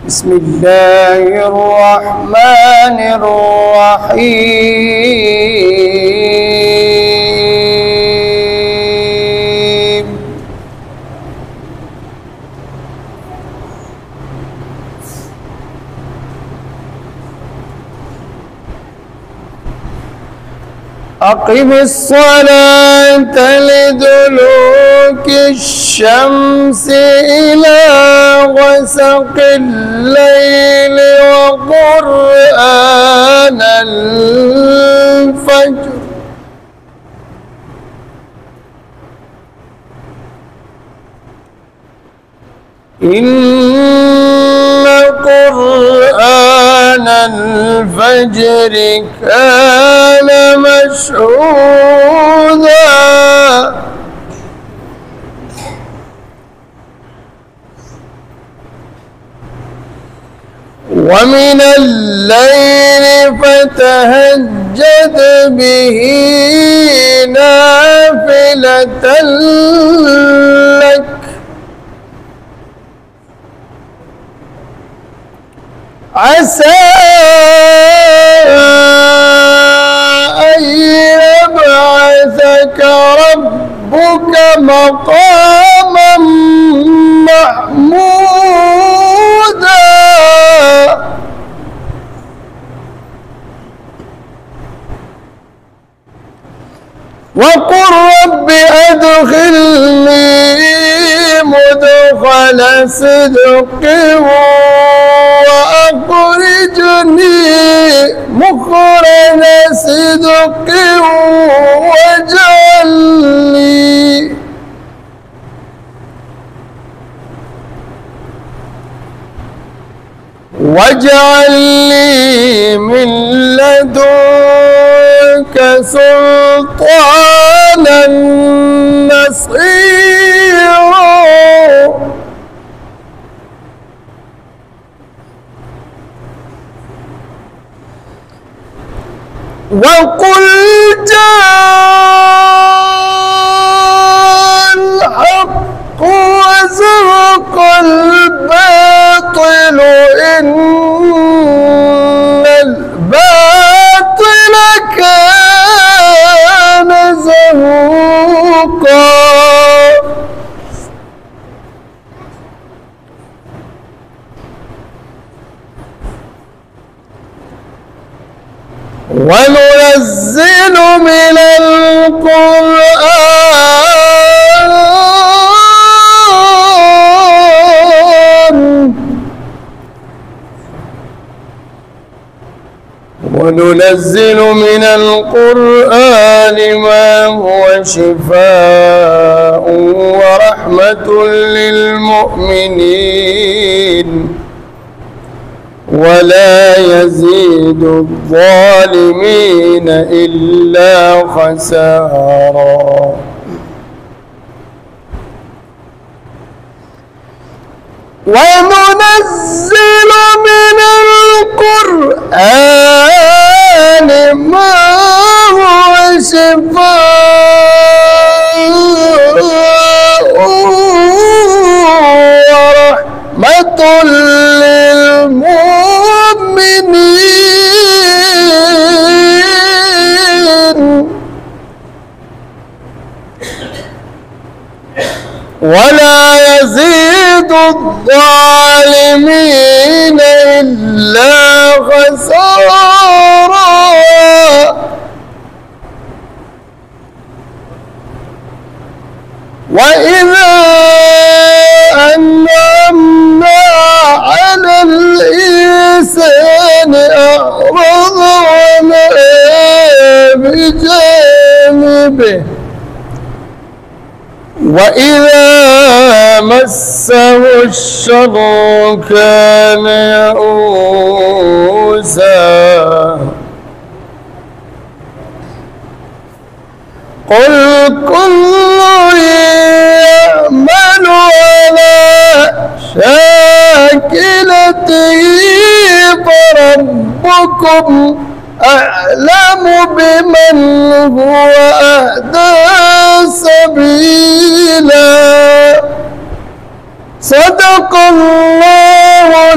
بسم الله الرحمن الرحيم. أقم الصلاة لدلوك الشمس إلى غسق الليل وقرآن الفجر إن قرآن الفجر كان مشهودا ومن الليل فتهجد به نافلة لك عسى أن يبعثك ربك مقاما محمودا وقل رب أدخلني مدخل صدق وأخرجني مخرج صدق واجعل لي من لدنك سلطانا نصيرا وقل جاء الحق وزهق الباطل إن الباطل كان زهوقا وننزل من القرآن ما هو شفاء ورحمة للمؤمنين ولا يزيد الظالمين إلا خسارا وننزل من القرآن ما هو شفاء ورحمة للمؤمنين ولا يزيد الظالمين إلا خسارا وإذا أنعمنا على الإنسان أعرض ونأى بجانبه وإذا مسه الشر كان يئوسا قل كل يعمل على شاكلته فربكم أعلم بمن هو أهدى سبيلا صدق الله